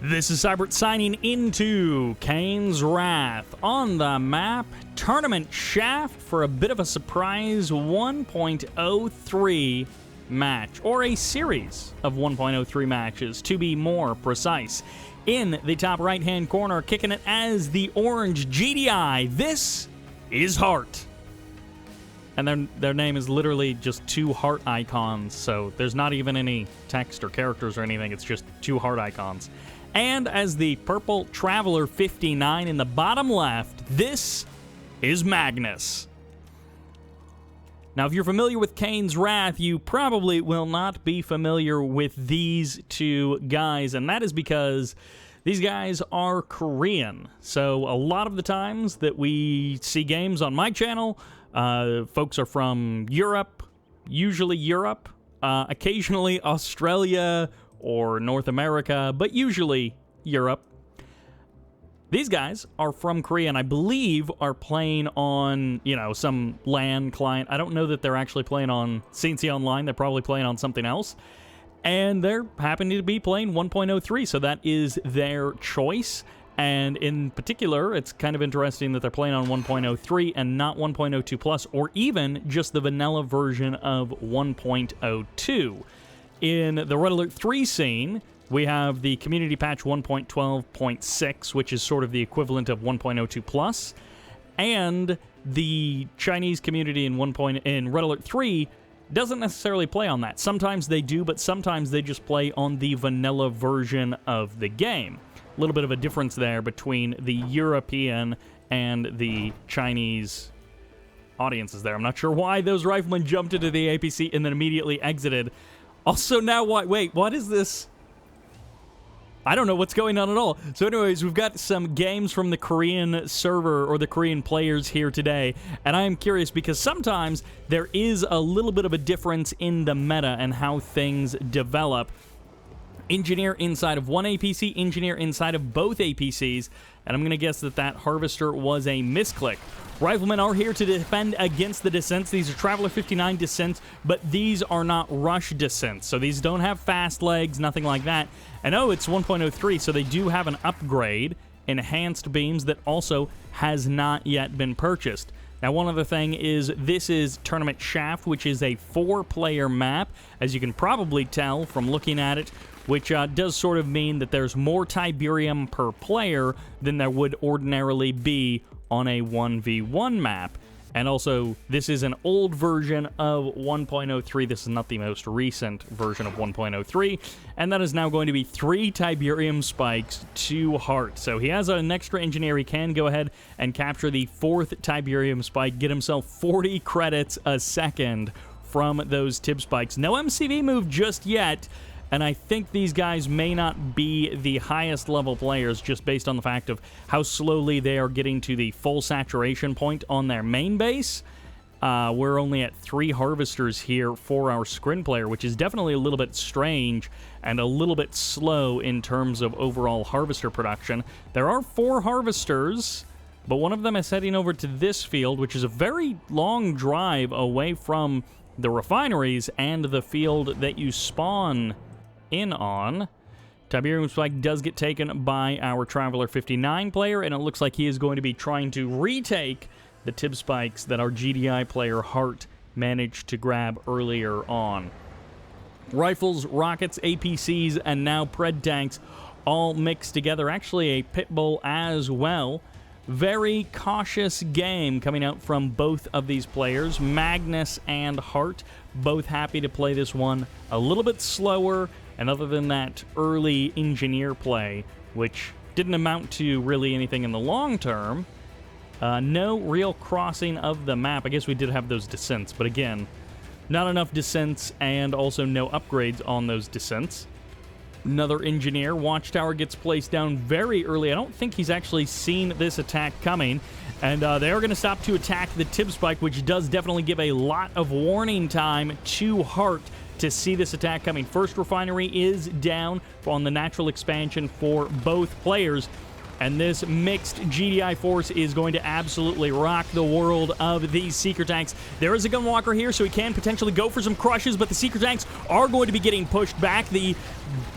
This is Sybert signing into Kane's Wrath on the map Tournament Shaft for a bit of a surprise 1.03 match, or a series of 1.03 matches to be more precise. In the top right-hand corner, kicking it as the orange GDI, this is Heart. And their name is literally just two heart icons, so there's not even any text or characters or anything, it's just two heart icons. And as the purple Traveler 59 in the bottom left, this is Magnus. Now, if you're familiar with Kane's Wrath, you probably will not be familiar with these two guys, and that is because these guys are Korean. So a lot of the times that we see games on my channel, folks are from Europe, usually Europe, occasionally Australia or North America, but usually Europe. These guys are from Korea, and I believe are playing on, some LAN client. I don't know that they're actually playing on CNC Online. They're probably playing on something else. And they're happening to be playing 1.03, so that is their choice. And in particular, it's kind of interesting that they're playing on 1.03 and not 1.02 plus, or even just the vanilla version of 1.02. In the Red Alert 3 scene, we have the community patch 1.12.6, which is sort of the equivalent of 1.02 plus, and the Chinese community in Red Alert 3 doesn't necessarily play on that. Sometimes they do, but sometimes they just play on the vanilla version of the game. A little bit of a difference there between the European and the Chinese audiences there. I'm not sure why those riflemen jumped into the APC and then immediately exited. Also, now wait, what is this? I don't know what's going on at all. So anyways, we've got some games from the Korean server or the Korean players here today, and I am curious because sometimes there is a little bit of a difference in the meta and how things develop. Engineer inside of one APC, engineer inside of both APCs, and I'm going to guess that harvester was a misclick. Riflemen are here to defend against the descents. These are Traveler 59 descents, but these are not rush descents, so these don't have fast legs, nothing like that. And it's 1.03, so they do have an upgrade, enhanced beams, that also has not yet been purchased. Now, one other thing is this is Tournament Shaft, which is a 4-player map, as you can probably tell from looking at it, which does sort of mean that there's more Tiberium per player than there would ordinarily be on a 1v1 map. And also, this is an old version of 1.03. This is not the most recent version of 1.03. And that is now going to be 3 Tiberium spikes, 2 heart. So he has an extra engineer. He can go ahead and capture the 4th Tiberium spike, get himself 40 credits a second from those Tib spikes. No MCV move just yet. And I think these guys may not be the highest level players just based on the fact of how slowly they are getting to the full saturation point on their main base. We're only at 3 harvesters here for our screen player, which is definitely a little bit strange and a little bit slow in terms of overall harvester production. There are 4 harvesters, but one of them is heading over to this field, which is a very long drive away from the refineries and the field that you spawn in on. Tiberium spike does get taken by our Traveler 59 player, and it looks like he is going to be trying to retake the Tib spikes that our GDI player Hart managed to grab earlier on. Rifles, rockets, APCs, and now Pred tanks all mixed together. Actually, a Pitbull as well. Very cautious game coming out from both of these players. Magnus and Hart both happy to play this one a little bit slower. And other than that early engineer play, which didn't amount to really anything in the long term, no real crossing of the map. I guess we did have those descents, but again, not enough descents and also no upgrades on those descents. Another engineer. Watchtower gets placed down very early. I don't think he's actually seen this attack coming. And they are going to stop to attack the Tib spike, which does definitely give a lot of warning time to Hart to see this attack coming. First refinery is down on the natural expansion for both players. And this mixed GDI force is going to absolutely rock the world of these Seeker tanks. There is a Gunwalker here, so he can potentially go for some crushes, but the Seeker tanks are going to be getting pushed back. The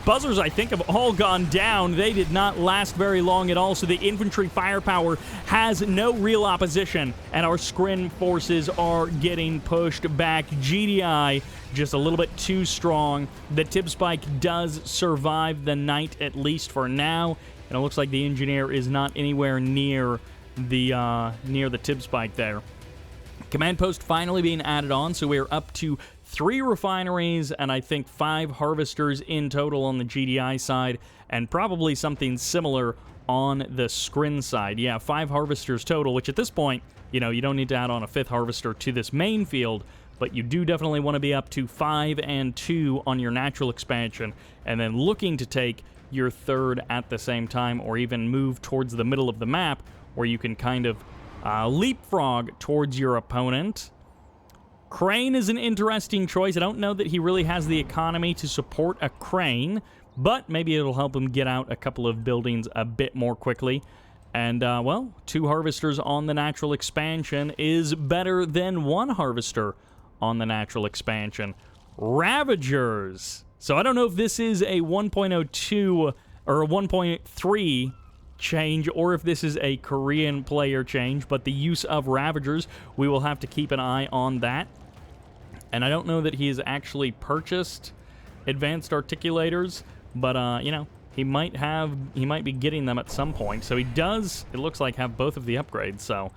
Buzzers, I think, have all gone down. They did not last very long at all, so the infantry firepower has no real opposition, and our Skrin forces are getting pushed back. GDI just a little bit too strong. The Tib Spike does survive the night, at least for now. And it looks like the engineer is not anywhere near the Tib Spike there. Command post finally being added on, so we're up to 3 refineries and I think 5 harvesters in total on the GDI side, and probably something similar on the Skrin side. Yeah, 5 harvesters total, which at this point, you know, you don't need to add on a 5th harvester to this main field, but you do definitely want to be up to 5 and 2 on your natural expansion, and then looking to take your 3rd at the same time, or even move towards the middle of the map where you can kind of leapfrog towards your opponent. Crane is an interesting choice. I don't know that he really has the economy to support a crane, but maybe it'll help him get out a couple of buildings a bit more quickly. And, well, 2 harvesters on the natural expansion is better than 1 harvester on the natural expansion. Ravagers. So I don't know if this is a 1.02 or a 1.3 change, or if this is a Korean player change, but the use of Ravagers, we will have to keep an eye on that. And I don't know that he has actually purchased advanced articulators, but, you know, he might be getting them at some point. So he does, it looks like, have both of the upgrades, so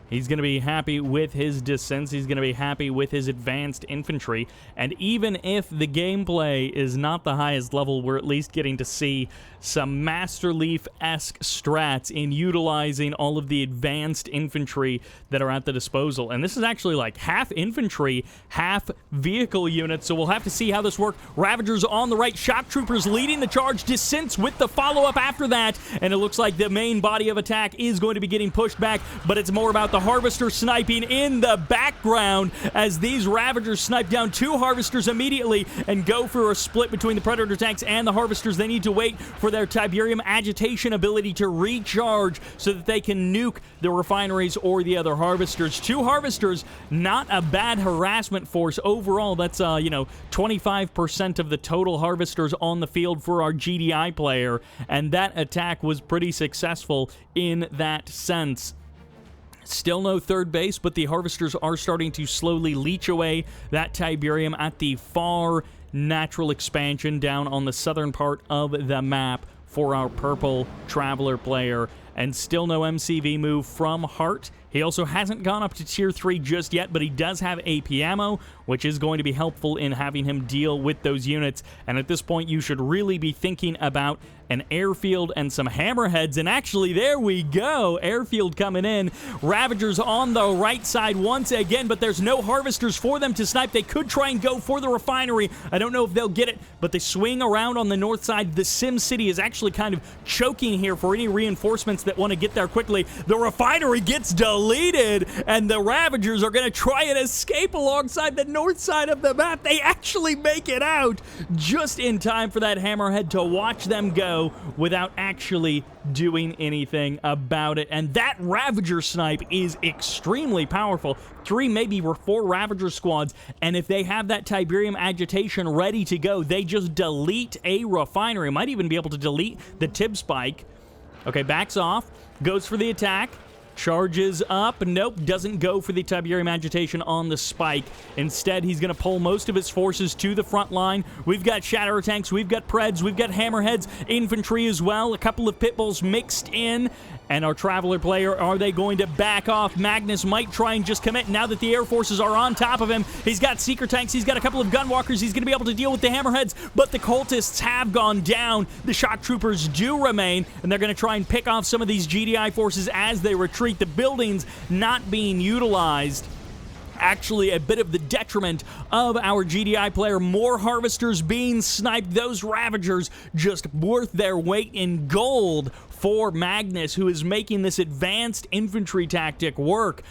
he's going to be happy with his descents. He's going to be happy with his advanced infantry. And even if the gameplay is not the highest level, we're at least getting to see some Master Leaf-esque strats in utilizing all of the advanced infantry that are at the disposal. And this is actually like half infantry, half vehicle units, so we'll have to see how this works. Ravagers on the right, Shock Troopers leading the charge, descents with the follow-up after that, and it looks like the main body of attack is going to be getting pushed back, but it's more about the Harvester sniping in the background as these Ravagers snipe down 2 Harvesters immediately and go for a split between the Predator tanks and the Harvesters. They need to wait for their Tiberium agitation ability to recharge so that they can nuke the refineries or the other Harvesters. 2 Harvesters, not a bad harassment force overall. That's, you know, 25% of the total Harvesters on the field for our GDI player, and that attack was pretty successful in that sense. Still no 3rd base, but the Harvesters are starting to slowly leech away that Tiberium at the far natural expansion down on the southern part of the map for our purple Traveler player. And still no MCV move from Hart. He also hasn't gone up to Tier 3 just yet, but he does have AP ammo, which is going to be helpful in having him deal with those units. And at this point, you should really be thinking about an airfield and some hammerheads. And actually, there we go. Airfield coming in. Ravagers on the right side once again, but there's no Harvesters for them to snipe. They could try and go for the refinery. I don't know if they'll get it, but they swing around on the north side. The Sim City is actually kind of choking here for any reinforcements that want to get there quickly. The refinery gets deleted, and the Ravagers are going to try and escape alongside the north side of the map. They actually make it out just in time for that Hammerhead to watch them go without actually doing anything about it. And that Ravager snipe is extremely powerful. 3, maybe 4 Ravager squads, and if they have that Tiberium agitation ready to go, they just delete a refinery. Might even be able to delete the Tib Spike. Okay, backs off, goes for the attack, charges up. Nope, doesn't go for the Tiberium agitation on the spike. Instead, he's going to pull most of his forces to the front line. We've got Shatterer tanks, we've got Preds, we've got Hammerheads, infantry as well, a couple of Pitbulls mixed in. And our Traveler player, are they going to back off? Magnus might try and just commit now that the Air Forces are on top of him. He's got Seeker tanks, he's got a couple of Gunwalkers, he's going to be able to deal with the Hammerheads, but the Cultists have gone down. The Shock Troopers do remain, and they're going to try and pick off some of these GDI forces as they retreat. The buildings not being utilized. Actually, a bit of the detriment of our GDI player. More Harvesters being sniped. Those Ravagers just worth their weight in gold for Magnus, who is making this advanced infantry tactic work.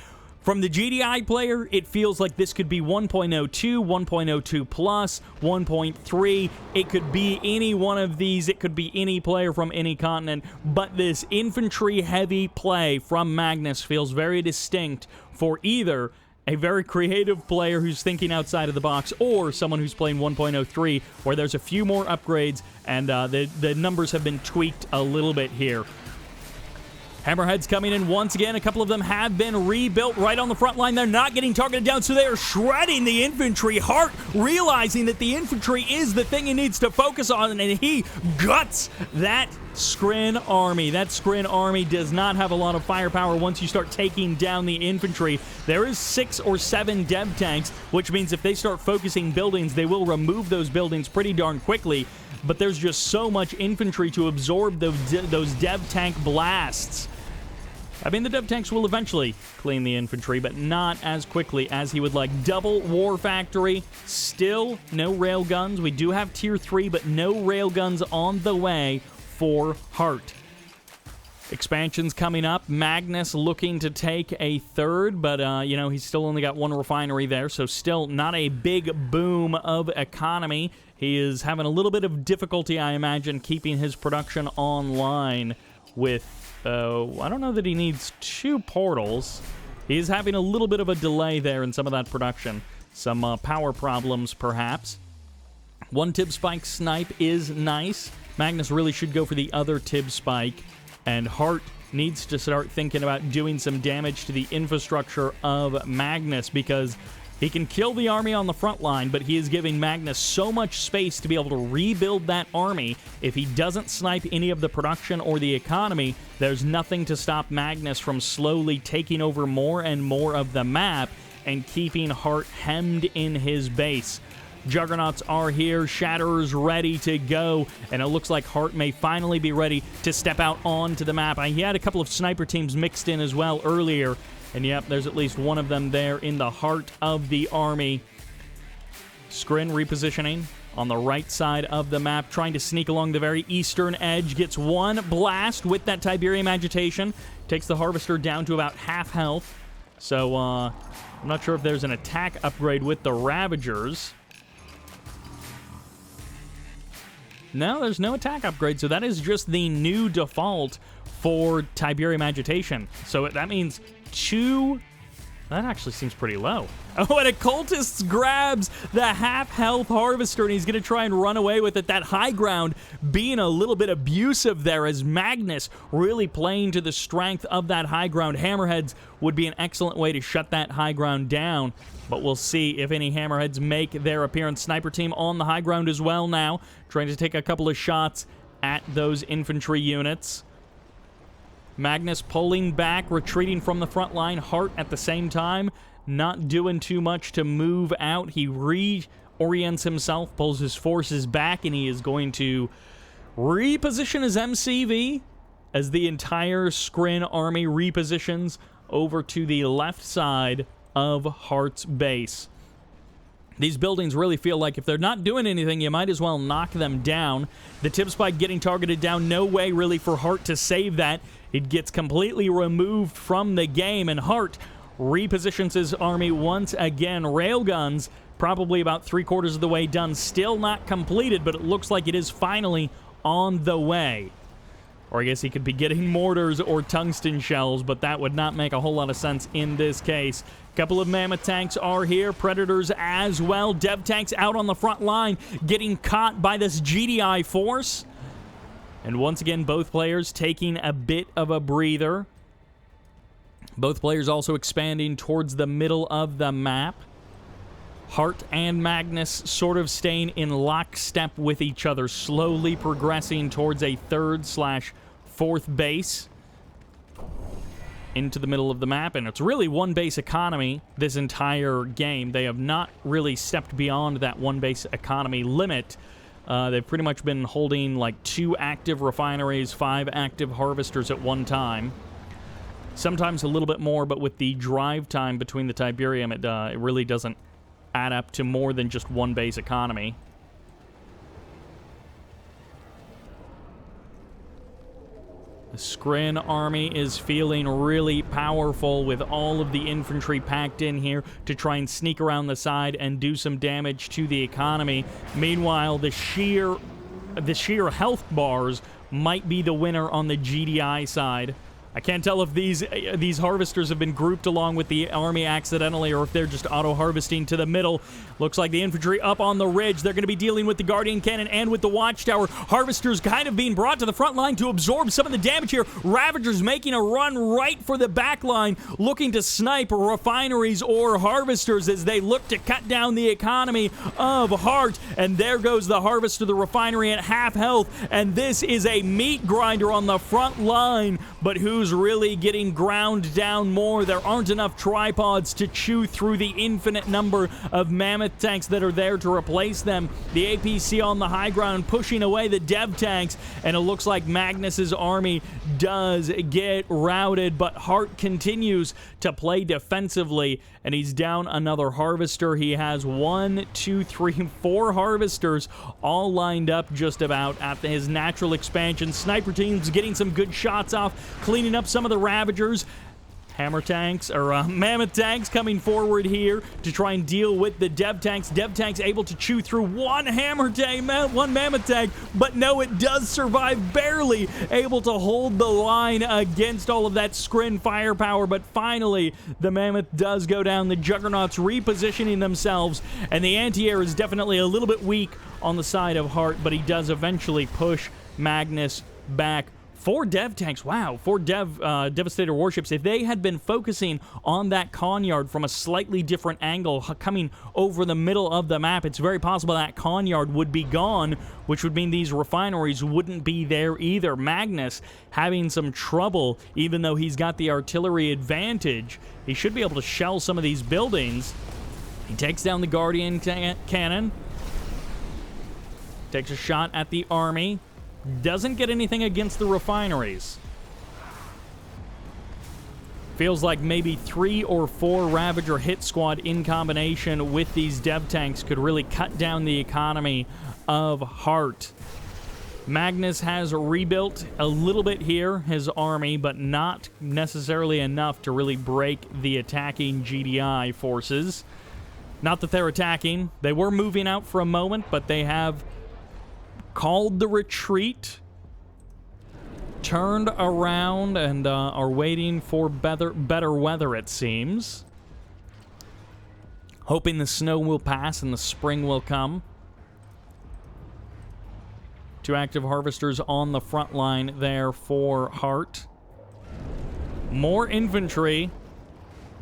From the GDI player, it feels like this could be 1.02, 1.02 plus, 1.3. It could be any one of these. It could be any player from any continent. But this infantry-heavy play from Magnus feels very distinct for either a very creative player who's thinking outside of the box or someone who's playing 1.03, where there's a few more upgrades and the numbers have been tweaked a little bit here. Hammerheads coming in once again. A couple of them have been rebuilt right on the front line. They're not getting targeted down, so they are shredding the infantry. Hart realizing that the infantry is the thing he needs to focus on, and he guts that Skrin army. That Skrin army does not have a lot of firepower once you start taking down the infantry. There is 6 or 7 dev tanks, which means if they start focusing buildings, they will remove those buildings pretty darn quickly. But there's just so much infantry to absorb those dev tank blasts. I mean, the dev tanks will eventually clean the infantry, but not as quickly as he would like. Double War Factory, still no railguns. We do have Tier 3, but no railguns on the way for Hart. Expansions coming up. Magnus looking to take a third, but, you know, he's still only got 1 refinery there, so still not a big boom of economy. He is having a little bit of difficulty, I imagine, keeping his production online with... I don't know that he needs 2 portals. He's having a little bit of a delay there in some of that production. Some power problems, perhaps. 1 Tib Spike snipe is nice. Magnus really should go for the other Tib Spike. And Hart needs to start thinking about doing some damage to the infrastructure of Magnus, because he can kill the army on the front line, but he is giving Magnus so much space to be able to rebuild that army. If he doesn't snipe any of the production or the economy, there's nothing to stop Magnus from slowly taking over more and more of the map and keeping Hart hemmed in his base. Juggernauts are here, Shatterers ready to go, and it looks like Hart may finally be ready to step out onto the map. He had a couple of sniper teams mixed in as well earlier, and yep, there's at least one of them there in the heart of the army. Skrin repositioning on the right side of the map, trying to sneak along the very eastern edge. Gets 1 blast with that Tiberium agitation. Takes the Harvester down to about half health. So, I'm not sure if there's an attack upgrade with the Ravagers. No, there's no attack upgrade, so that is just the new default for Tiberium agitation. So that means 2... That actually seems pretty low. Oh, and a Cultist grabs the half-health Harvester, and he's going to try and run away with it. That high ground being a little bit abusive there, as Magnus really playing to the strength of that high ground. Hammerheads would be an excellent way to shut that high ground down, but we'll see if any Hammerheads make their appearance. Sniper team on the high ground as well now, trying to take a couple of shots at those infantry units. Magnus pulling back, retreating from the front line. Hart at the same time, not doing too much to move out. He reorients himself, pulls his forces back, and he is going to reposition his MCV as the entire Skrin army repositions over to the left side of Hart's base. These buildings really feel like if they're not doing anything, you might as well knock them down. The Tib Spike getting targeted down. No way really for Hart to save that. It gets completely removed from the game, and Hart repositions his army once again. Railguns probably about 3/4 of the way done. Still not completed, but it looks like it is finally on the way. Or I guess he could be getting mortars or tungsten shells, but that would not make a whole lot of sense in this case. A couple of mammoth tanks are here, predators as well. Dev tanks out on the front line, getting caught by this GDI force. And once again, both players taking a bit of a breather. Both players also expanding towards the middle of the map. Hart and Magnus sort of staying in lockstep with each other, slowly progressing towards a 3rd/4th base into the middle of the map. And it's really 1 base economy this entire game. They have not really stepped beyond that 1 base economy limit. They've pretty much been holding like 2 active refineries, 5 active harvesters at one time. Sometimes a little bit more, but with the drive time between the Tiberium, it really doesn't add up to more than just 1 base economy. The Skrin army is feeling really powerful with all of the infantry packed in here to try and sneak around the side and do some damage to the economy. Meanwhile, the sheer health bars might be the winner on the GDI side. I can't tell if these harvesters have been grouped along with the army accidentally or if they're just auto-harvesting to the middle. Looks like the infantry up on the ridge. They're going to be dealing with the Guardian Cannon and with the Watchtower. Harvesters kind of being brought to the front line to absorb some of the damage here. Ravagers making a run right for the back line, looking to snipe refineries or harvesters as they look to cut down the economy of Hart. And there goes the harvester, the refinery at half health. And this is a meat grinder on the front line. But who's really getting ground down more? There aren't enough tripods to chew through the infinite number of mammoth tanks that are there to replace them. The APC on the high ground pushing away the dev tanks, and it looks like Magnus's army does get routed, but Hart continues to play defensively, and he's down another harvester. He has 1, 2, 3, 4 harvesters all lined up just about at his natural expansion. Sniper team's getting some good shots off, cleaning up some of the Ravagers. Hammer tanks, or mammoth tanks coming forward here to try and deal with the dev tanks. Dev tanks able to chew through one hammer tank, one mammoth tank, but no, it does survive, barely able to hold the line against all of that Skrin firepower. But finally, the mammoth does go down. The juggernauts repositioning themselves, and the anti-air is definitely a little bit weak on the side of Hart, but he does eventually push Magnus back. 4 dev tanks, wow, 4 Devastator warships. If they had been focusing on that Conyard from a slightly different angle, coming over the middle of the map, it's very possible that Conyard would be gone, which would mean these refineries wouldn't be there either. Magnus having some trouble, even though he's got the artillery advantage. He should be able to shell some of these buildings. He takes down the Guardian Cannon. Takes a shot at the army. Doesn't get anything against the refineries. Feels like maybe 3 or 4 Ravager hit squad in combination with these dev tanks could really cut down the economy of Hart. Magnus has rebuilt a little bit here, his army, but not necessarily enough to really break the attacking GDI forces. Not that they're attacking. They were moving out for a moment, but they have called the retreat, turned around, and are waiting for better weather, it seems. Hoping the snow will pass and the spring will come. 2 active harvesters on the front line there for Hart. More infantry,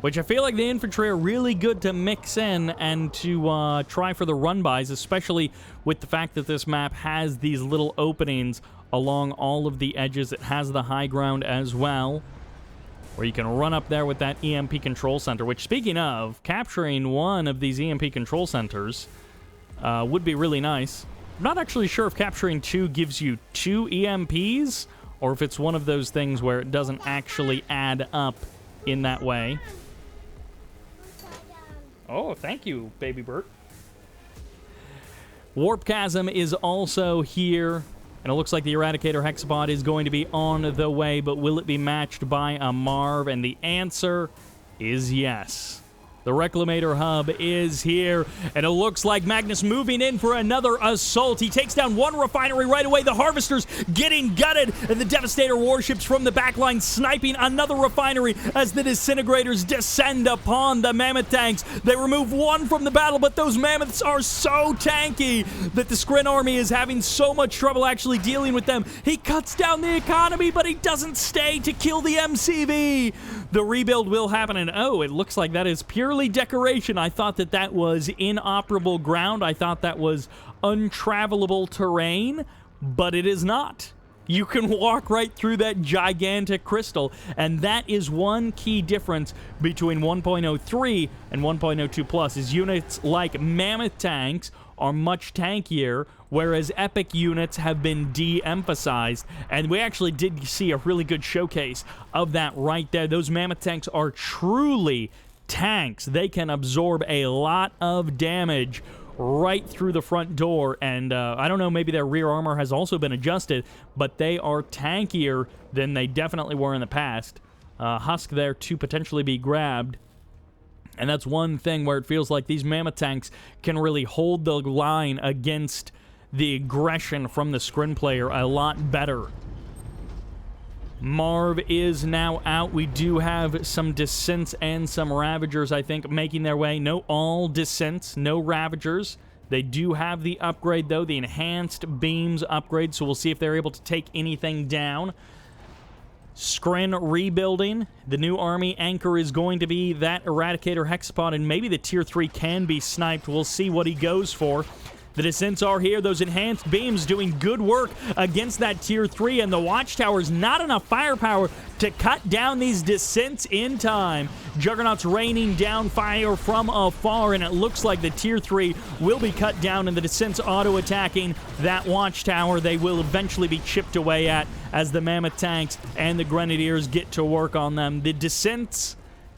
which I feel like the infantry are really good to mix in and to try for the run-bys, especially with the fact that this map has these little openings along all of the edges. It has the high ground as well, where you can run up there with that EMP control center, which, speaking of, capturing one of these EMP control centers would be really nice. I'm not actually sure if capturing 2 gives you 2 EMPs, or if it's one of those things where it doesn't actually add up in that way. Oh, thank you, Baby Bert. Warp Chasm is also here, and it looks like the Eradicator Hexapod is going to be on the way, but will it be matched by a Marv? And the answer is yes. The Reclamator Hub is here, and it looks like Magnus moving in for another assault. He takes down 1 refinery right away. The Harvesters getting gutted, and the Devastator warships from the backline sniping another refinery as the Disintegrators descend upon the Mammoth tanks. They remove 1 from the battle, but those Mammoths are so tanky that the Skrin army is having so much trouble actually dealing with them. He cuts down the economy, but he doesn't stay to kill the MCV. The rebuild will happen, and oh, it looks like that is purely decoration. I thought that that was inoperable ground. I thought that was untravelable terrain, but it is not. You can walk right through that gigantic crystal, and that is one key difference between 1.03 and 1.02 plus, is units like Mammoth tanks are much tankier, whereas epic units have been de-emphasized, and we actually did see a really good showcase of that right there. Those Mammoth tanks are truly tanks. They can absorb a lot of damage right through the front door, and I don't know, maybe their rear armor has also been adjusted, but they are tankier than they definitely were in the past. Husk there to potentially be grabbed. And that's one thing where it feels like these mammoth tanks can really hold the line against the aggression from the Scrin player a lot better. Marv is now out. We do have some Descents and some Ravagers, I think, making their way. No all Descents, no Ravagers. They do have the upgrade, though, the Enhanced Beams upgrade, so we'll see if they're able to take anything down. Scrin rebuilding. The new army anchor is going to be that Eradicator Hexapod, and maybe the Tier 3 can be sniped. We'll see what he goes for. The Descents are here. Those Enhanced Beams doing good work against that Tier 3, and the Watchtower's not enough firepower to cut down these Descents in time. Juggernaut's raining down fire from afar, and it looks like the Tier 3 will be cut down, and the Descents auto-attacking that Watchtower. They will eventually be chipped away at as the Mammoth tanks and the Grenadiers get to work on them. The Descents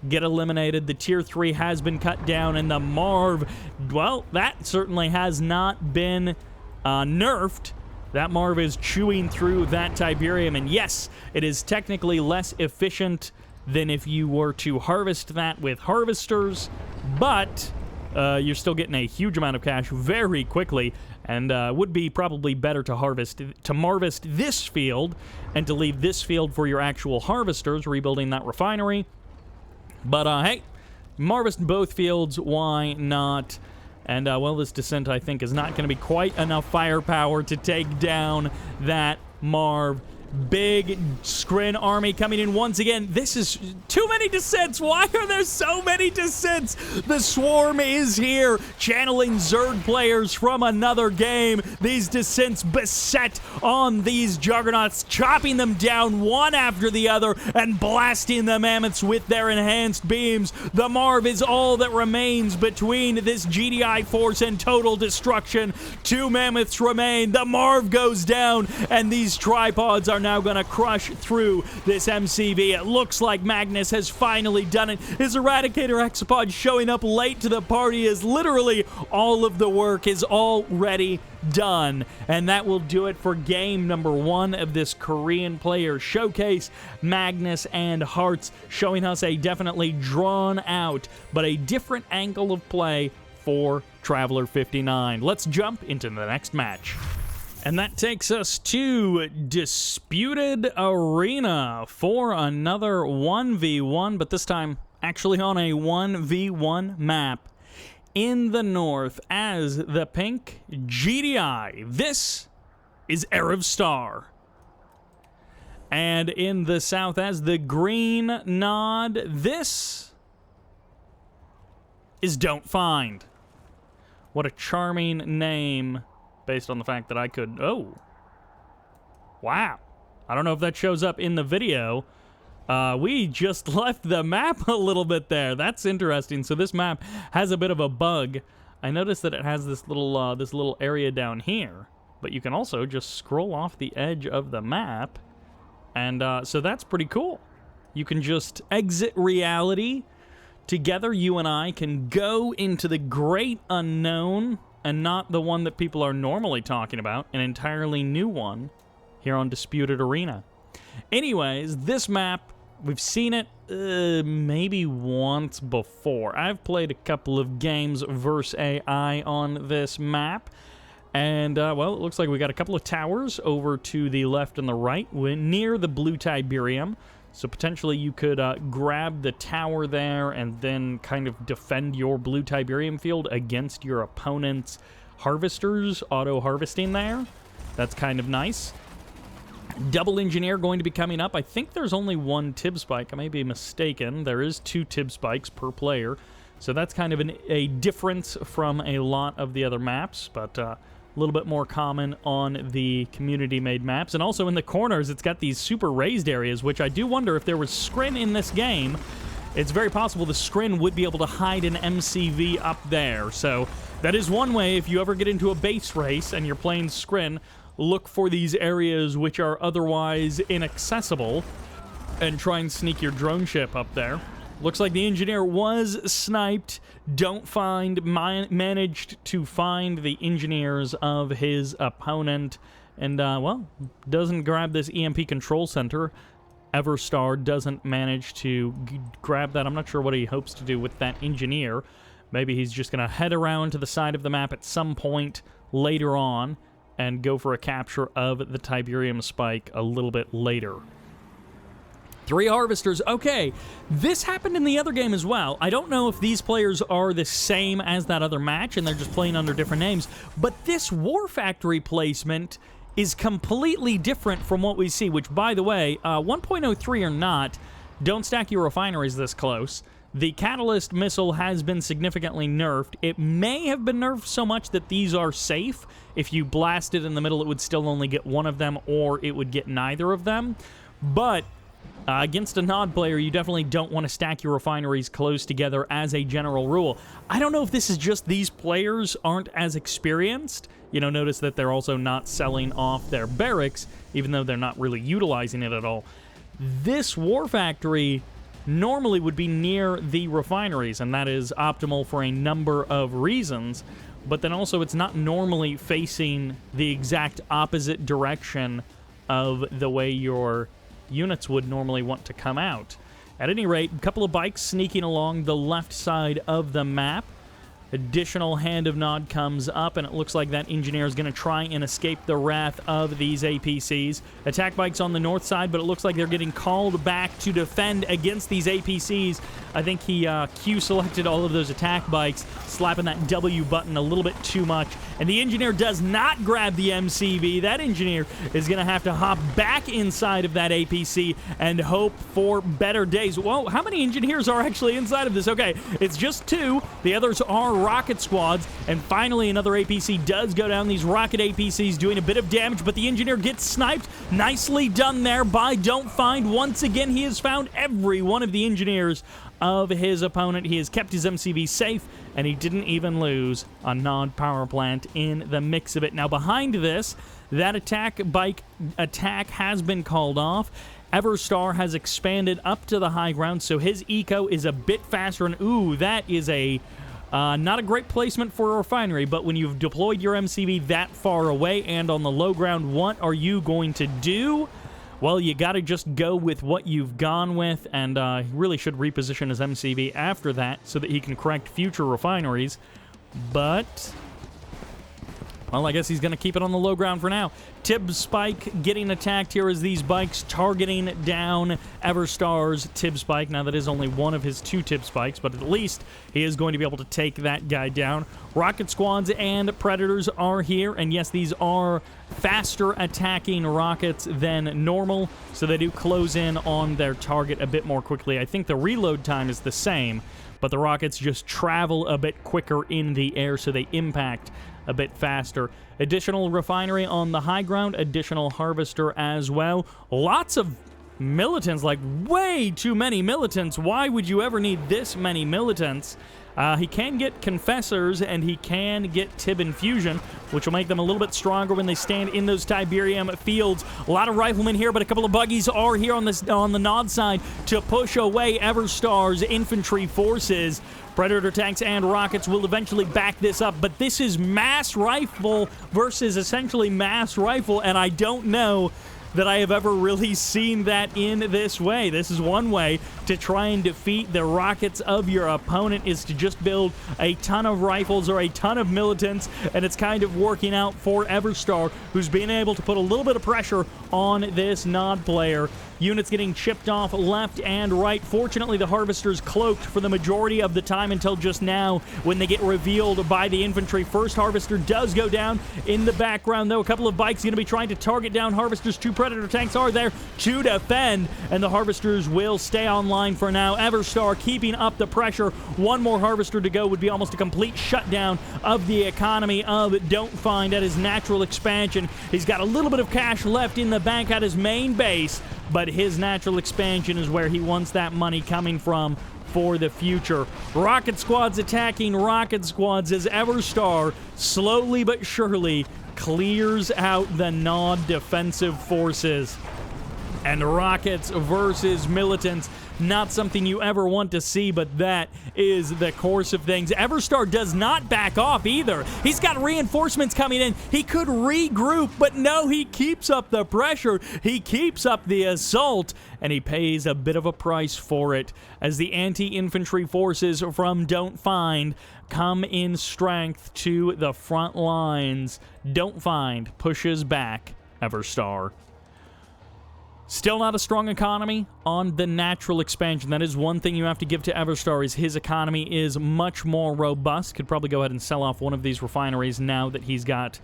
get eliminated. The Tier 3 has been cut down, and the Marv, well, that certainly has not been nerfed. That Marv is chewing through that Tiberium, and yes, it is technically less efficient than if you were to harvest that with harvesters, but you're still getting a huge amount of cash very quickly, and would be probably better to harvest this field and to leave this field for your actual harvesters, rebuilding that refinery. But, hey, harvest both fields, why not? And, well, this Descent, I think, is not going to be quite enough firepower to take down that Marv. Big Scrin army coming in once again. This is too many Descents. Why are there so many Descents? The Swarm is here, channeling Zerg players from another game. These Descents beset on these Juggernauts, chopping them down one after the other and blasting the Mammoths with their enhanced beams. The Marv is all that remains between this GDI force and total destruction. 2 Mammoths remain. The Marv goes down, and these tripods are now going to crush through this MCV. It looks like Magnus has finally done it. His Eradicator Hexapod showing up late to the party as literally all of the work is already done. And that will do it for game number 1 of this Korean player showcase. Magnus and Hearts showing us a definitely drawn out but a different angle of play for Traveler 59. Let's jump into the next match. And that takes us to Disputed Arena for another 1v1, but this time actually on a 1v1 map in the north as the pink GDI. This is Arab Star. And in the south as the green nod, this is Don't Find. What a charming name. Based on the fact that I could... Oh. Wow. I don't know if that shows up in the video. We just left the map a little bit there. That's interesting. So this map has a bit of a bug. I noticed that it has this little area down here. But you can also just scroll off the edge of the map. And so that's pretty cool. You can just exit reality. Together, you and I can go into the great unknown... and not the one that people are normally talking about, an entirely new one here on Disputed Arena. Anyways, this map, we've seen it maybe once before. I've played a couple of games versus AI on this map, and, well, it looks like we got a couple of towers over to the left and the right, near the blue Tiberium. So potentially you could grab the tower there and then kind of defend your blue Tiberium field against your opponent's harvesters auto-harvesting there. That's kind of nice. Double Engineer going to be coming up. I think there's only 1 Tib Spike. I may be mistaken. There is 2 Tib Spikes per player. So that's kind of a difference from a lot of the other maps, but... a little bit more common on the community-made maps. And also in the corners, it's got these super raised areas, which I do wonder if there was Scrin in this game. It's very possible the Scrin would be able to hide an MCV up there. So that is one way, if you ever get into a base race and you're playing Scrin, look for these areas which are otherwise inaccessible and try and sneak your drone ship up there. Looks like the engineer was sniped. Dontfind managed to find the engineers of his opponent. And, well, doesn't grab this EMP control center. Everstar doesn't manage to grab that. I'm not sure what he hopes to do with that engineer. Maybe he's just going to head around to the side of the map at some point later on and go for a capture of the Tiberium spike a little bit later. 3 harvesters. Okay, this happened in the other game as well. I don't know if these players are the same as that other match and they're just playing under different names, but this War Factory placement is completely different from what we see, which, by the way, 1.03 or not, don't stack your refineries this close. The Catalyst missile has been significantly nerfed. It may have been nerfed so much that these are safe. If you blast it in the middle, it would still only get one of them, or it would get neither of them. But against a Nod player, you definitely don't want to stack your refineries close together as a general rule. I don't know if this is just these players aren't as experienced. You know, notice that they're also not selling off their barracks, even though they're not really utilizing it at all. This War Factory normally would be near the refineries, and that is optimal for a number of reasons, but then also it's not normally facing the exact opposite direction of the way your units would normally want to come out. At any rate, a couple of bikes sneaking along the left side of the map. Additional Hand of Nod comes up, and it looks like that engineer is going to try and escape the wrath of these APCs. Attack bikes on the north side, but it looks like they're getting called back to defend against these APCs. I think he Q-selected all of those attack bikes, slapping that W button a little bit too much. And the engineer does not grab the MCV. That engineer is going to have to hop back inside of that APC and hope for better days. Whoa, how many engineers are actually inside of this? Okay, it's just 2. The others are rocket squads, and finally another APC does go down. These rocket APCs doing a bit of damage, but the engineer gets sniped. Nicely done there by Dontfind. Once again, he has found every one of the engineers of his opponent. He has kept his MCV safe, and he didn't even lose a Nod power plant in the mix of it. Now, behind this, that attack bike attack has been called off. Everstar has expanded up to the high ground, so his eco is a bit faster, and ooh, that is a not a great placement for a refinery, but when you've deployed your MCV that far away and on the low ground, what are you going to do? Well, you got to just go with what you've gone with, and he really should reposition his MCV after that so that he can correct future refineries. But, well, I guess he's going to keep it on the low ground for now. Tib Spike getting attacked here as these bikes targeting down Everstar's Tib Spike. Now, that is only one of his 2 Tib Spikes, but at least he is going to be able to take that guy down. Rocket squads and Predators are here, and yes, these are faster attacking rockets than normal, so they do close in on their target a bit more quickly. I think the reload time is the same, but the rockets just travel a bit quicker in the air, so they impact a bit faster. Additional refinery on the high ground, additional harvester as well. Lots of militants, like way too many militants. Why would you ever need this many militants? He can get Confessors, and he can get Tib Infusion, which will make them a little bit stronger when they stand in those Tiberium fields. A lot of riflemen here, but a couple of buggies are here on the Nod side to push away Everstar's infantry forces. Predator tanks and rockets will eventually back this up, but this is mass rifle versus essentially mass rifle, and I don't know that I have ever really seen that in this way. This is one way to try and defeat the rockets of your opponent, is to just build a ton of rifles or a ton of militants, and it's kind of working out for Everstar, who's being able to put a little bit of pressure on this Nod player. Units getting chipped off left and right. Fortunately, the Harvester's cloaked for the majority of the time until just now when they get revealed by the infantry. First Harvester does go down in the background, though. A couple of bikes going to be trying to target down Harvesters. 2 Predator tanks are there to defend, and the Harvesters will stay online for now. Everstar keeping up the pressure. One more Harvester to go would be almost a complete shutdown of the economy of Dontfind at his natural expansion. He's got a little bit of cash left in the bank at his main base, but his natural expansion is where he wants that money coming from for the future. Rocket squads attacking rocket squads as Everstar slowly but surely clears out the Nod defensive forces. and rockets versus militants. Not something you ever want to see, but that is the course of things. Everstar does not back off either. He's got reinforcements coming in. He could regroup, but no, he keeps up the pressure. He keeps up the assault, and he pays a bit of a price for it as the anti-infantry forces from Dontfind come in strength to the front lines. Dontfind pushes back Everstar. Still not a strong economy on the natural expansion. That is one thing you have to give to Everstar, is his economy is much more robust. Could probably go ahead and sell off one of these refineries now that he's got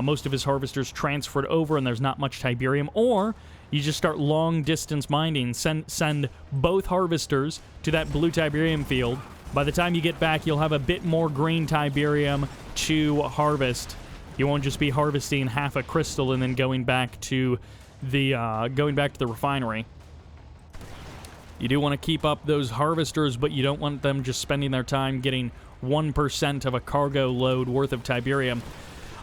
most of his harvesters transferred over and there's not much Tiberium. Or you just start long-distance mining. Send both harvesters to that blue Tiberium field. By the time you get back, you'll have a bit more green Tiberium to harvest. You won't just be harvesting half a crystal and then going back to the refinery. You do want to keep up those harvesters, but you don't want them just spending their time getting 1% of a cargo load worth of Tiberium.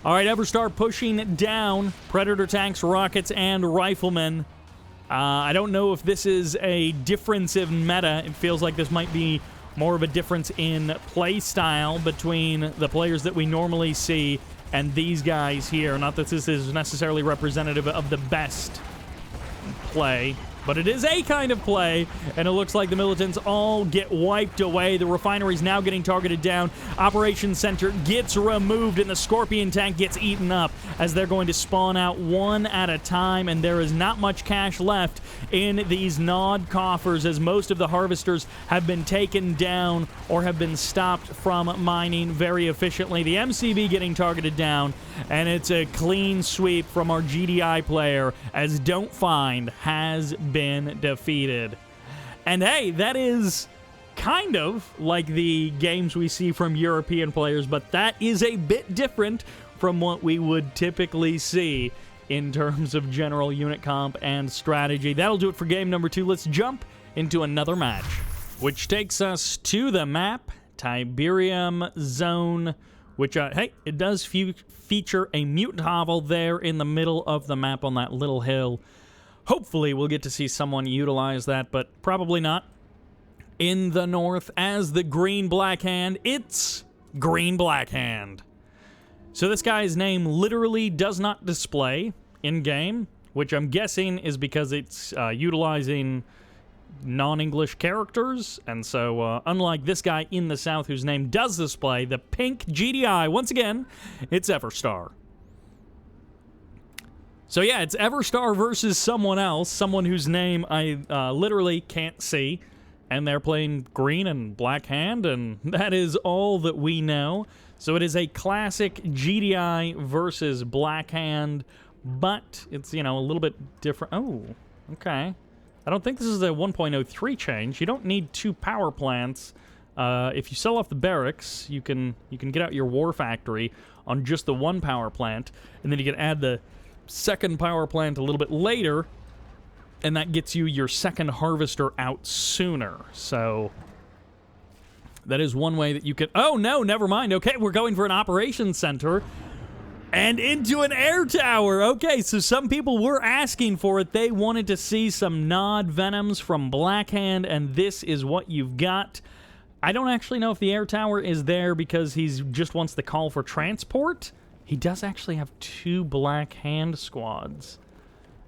All right, Everstar pushing down Predator tanks, rockets, and riflemen. I don't know if this is a difference in meta. It feels like this might be more of a difference in play style between the players that we normally see and these guys here. Not that this is necessarily representative of the best play, but it is a kind of play, and it looks like the militants all get wiped away. The refinery's now getting targeted down. Operations Center gets removed, and the Scorpion tank gets eaten up as they're going to spawn out one at a time, and there is not much cash left in these Nod coffers as most of the harvesters have been taken down or have been stopped from mining very efficiently. The MCV getting targeted down, and it's a clean sweep from our GDI player as Dontfind has been defeated. And hey, that is kind of like the games we see from European players, but that is a bit different from what we would typically see in terms of general unit comp and strategy. That'll do it for game number 2. Let's jump into another match, which takes us to the map, Tiberium Zone, which, hey, it does feature a mutant hovel there in the middle of the map on that little hill. Hopefully we'll get to see someone utilize that, but probably not. In the north, as the Green Black Hand, it's Green Black Hand. So this guy's name literally does not display in-game, which I'm guessing is because it's utilizing non-English characters, and so unlike this guy in the south whose name does display, the pink GDI, once again, it's Everstar. So yeah, it's Everstar versus someone else, someone whose name I literally can't see, and they're playing Green and Black Hand, and that is all that we know. So it is a classic GDI versus Black Hand, but it's, you know, a little bit different. Oh, okay. I don't think this is a 1.03 change. You don't need 2 power plants. If you sell off the barracks, you can get out your war factory on just the 1 power plant, and then you can add the 2nd power plant a little bit later, and that gets you your 2nd harvester out sooner. So that is one way that you can... Oh, no, never mind. Okay, we're going for an operations center and into an air tower. Okay, so some people were asking for it. They wanted to see some Nod Venoms from Black Hand, and this is what you've got. I don't actually know if the air tower is there because he just wants the call for transport. He does actually have 2 Black Hand squads.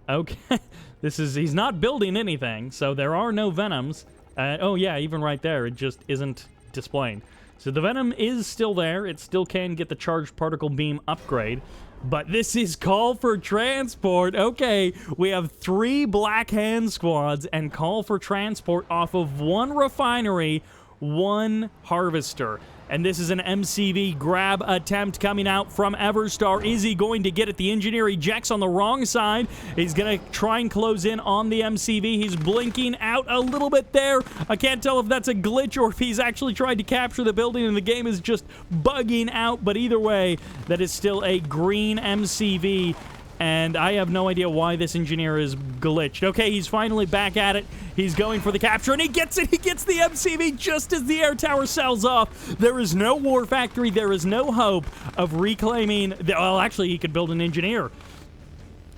Okay, he's not building anything, so there are no Venoms. Oh yeah, even right there, it just isn't displaying. So the Venom is still there. It still can get the charged particle beam upgrade, but this is call for transport. Okay, we have 3 Black Hand squads and call for transport off of 1 refinery, 1 harvester. And this is an MCV grab attempt coming out from Everstar. Is he going to get it? The engineer ejects on the wrong side. He's going to try and close in on the MCV. He's blinking out a little bit there. I can't tell if that's a glitch or if he's actually tried to capture the building and the game is just bugging out. But either way, that is still a green MCV. And I have no idea why this engineer is glitched. Okay, he's finally back at it. He's going for the capture, and he gets it. He gets the MCV just as the air tower sells off. There is no war factory. There is no hope of reclaiming... Well, actually, he could build an engineer.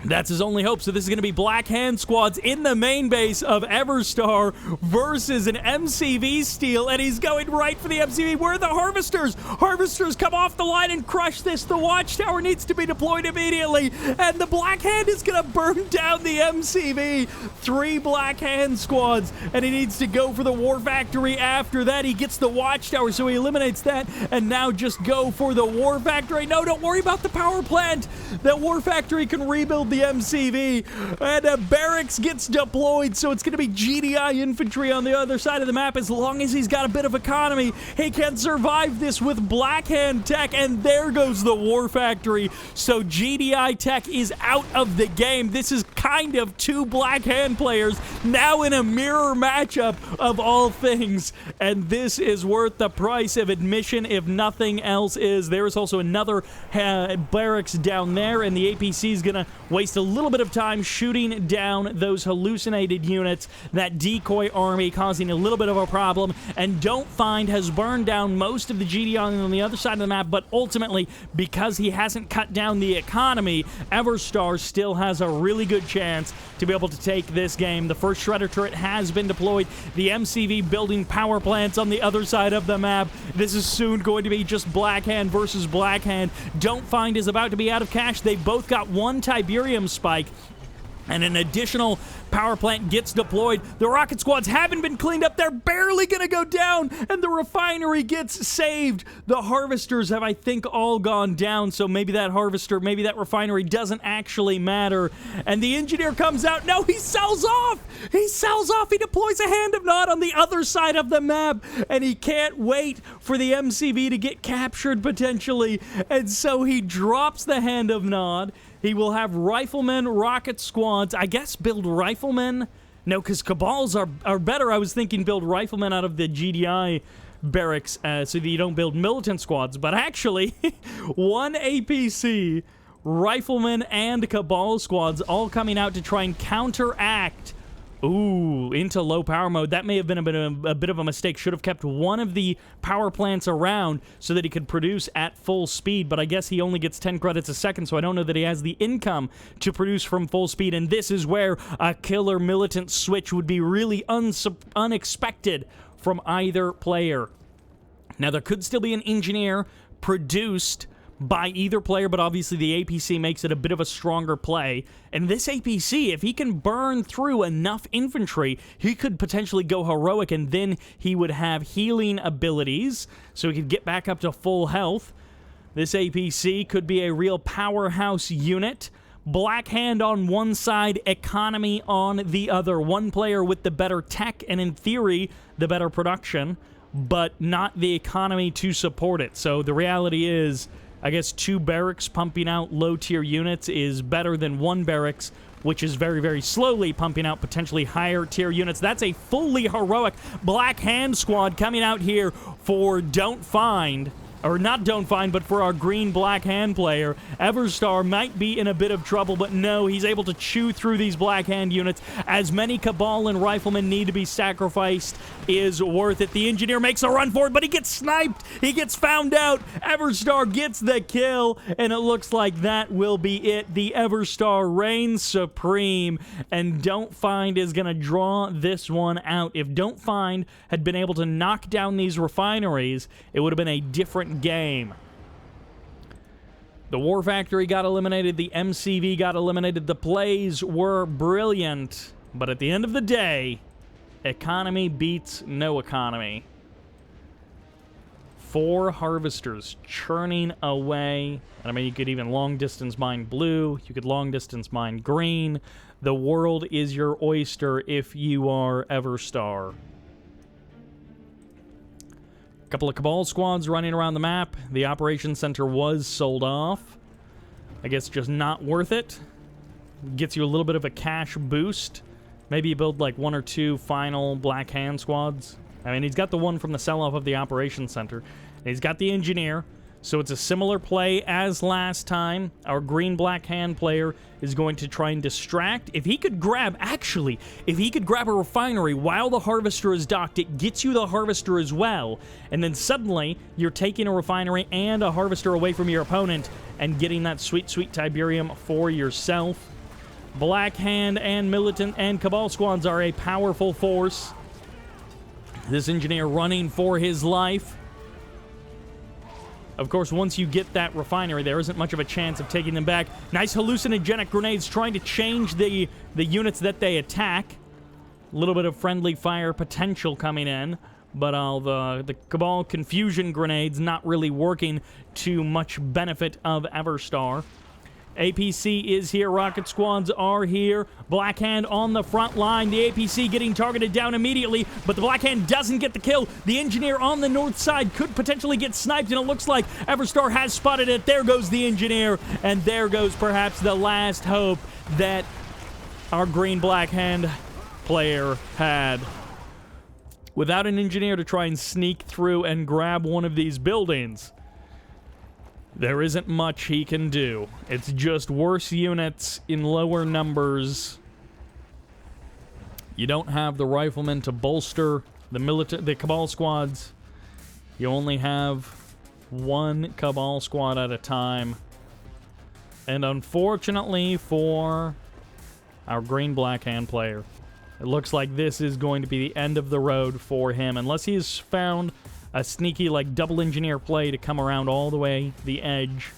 That's his only hope. So this is going to be Black Hand squads in the main base of Everstar versus an MCV steal, and he's going right for the MCV. Where are the Harvesters? Harvesters come off the line and crush this. The Watchtower needs to be deployed immediately, and the Black Hand is going to burn down the MCV. 3 Black Hand squads, and he needs to go for the War Factory after that. He gets the Watchtower, so he eliminates that, and now just go for the War Factory. No, don't worry about the power plant. That War Factory can rebuild the MCV, and a barracks gets deployed, so it's going to be GDI infantry on the other side of the map. As long as he's got a bit of economy, he can survive this with Black Hand tech, and there goes the War Factory. So GDI tech is out of the game. This is kind of 2 Black Hand players now in a mirror matchup of all things, and this is worth the price of admission if nothing else is. There is also another barracks down there, and the APC is going to waste a little bit of time shooting down those hallucinated units, that decoy army causing a little bit of a problem, and dontfind has burned down most of the GD on the other side of the map, but ultimately, because he hasn't cut down the economy, Everstar still has a really good chance to be able to take this game. The first Shredder turret has been deployed, the MCV building power plants on the other side of the map. This is soon going to be just Black Hand versus Black Hand. Dontfind is about to be out of cash. They both got 1 Tiberium spike, and an additional power plant gets deployed. The rocket squads haven't been cleaned up. They're barely going to go down, and the refinery gets saved. The harvesters have, I think, all gone down, so maybe that harvester, maybe that refinery doesn't actually matter. And the engineer comes out. No, he sells off. He sells off. He deploys a Hand of Nod on the other side of the map, and he can't wait for the MCV to get captured, potentially. And so he drops the Hand of Nod. He will have riflemen, rocket squads, I guess build riflemen. No, because Cabals are better. I was thinking build riflemen out of the GDI barracks so that you don't build militant squads. But actually, 1 APC, riflemen, and Cabal squads all coming out to try and counteract. Ooh, into low power mode. That may have been a bit of a mistake. Should have kept one of the power plants around so that he could produce at full speed, but I guess he only gets 10 credits a second, so I don't know that he has the income to produce from full speed, and this is where a killer militant switch would be really unexpected from either player. Now, there could still be an engineer produced by either player, but obviously the APC makes it a bit of a stronger play. And this APC, if he can burn through enough infantry, he could potentially go heroic, and then he would have healing abilities, so he could get back up to full health. This APC could be a real powerhouse unit. Black Hand on one side, economy on the other. One player with the better tech, and in theory, the better production, but not the economy to support it. So the reality is, I guess 2 barracks pumping out low-tier units is better than 1 barracks, which is very, very slowly pumping out potentially higher-tier units. That's a fully heroic Black Hand squad coming out here for Dontfind. Or not Dontfind, but for our green Black Hand player. Everstar might be in a bit of trouble, but no, he's able to chew through these Black Hand units. As many Cabal and Riflemen need to be sacrificed is worth it. The engineer makes a run for it, but he gets sniped. He gets found out. Everstar gets the kill, and it looks like that will be it. The Everstar reigns supreme, and Dontfind is going to draw this one out. If Dontfind had been able to knock down these refineries, it would have been a different game. The War Factory got eliminated, the MCV got eliminated, the plays were brilliant, but at the end of the day, economy beats no economy. 4 harvesters churning away. I mean, you could even long distance mine blue, you could long distance mine green. The world is your oyster if you are Everstar. Couple of Cabal squads running around the map. The Operations Center was sold off. I guess just not worth it. Gets you a little bit of a cash boost. Maybe you build like 1 or 2 final Black Hand squads. I mean, he's got the one from the sell-off of the Operations Center. And he's got the Engineer. So it's a similar play as last time. Our green Black Hand player is going to try and distract. If he could grab, actually, if he could grab a refinery while the Harvester is docked, it gets you the Harvester as well. And then suddenly, you're taking a refinery and a Harvester away from your opponent and getting that sweet, sweet Tiberium for yourself. Black Hand and Militant and Cabal squads are a powerful force. This engineer running for his life. Of course, once you get that refinery, there isn't much of a chance of taking them back. Nice hallucinogenic grenades trying to change the units that they attack. A little bit of friendly fire potential coming in, but the Cabal confusion grenades not really working to much benefit of Everstar. APC is here. Rocket squads are here. Black Hand on the front line. The APC getting targeted down immediately, but the Black Hand doesn't get the kill. The engineer on the north side could potentially get sniped, and it looks like Everstar has spotted it. There goes the engineer, and there goes perhaps the last hope that our green Black Hand player had. Without an engineer to try and sneak through and grab one of these buildings, there isn't much he can do. It's just worse units in lower numbers. You don't have the riflemen to bolster the Cabal squads. You only have one Cabal squad at a time. And unfortunately for our green Black Hand player, it looks like this is going to be the end of the road for him, unless he has found a sneaky, like, double engineer play to come around all the way the edge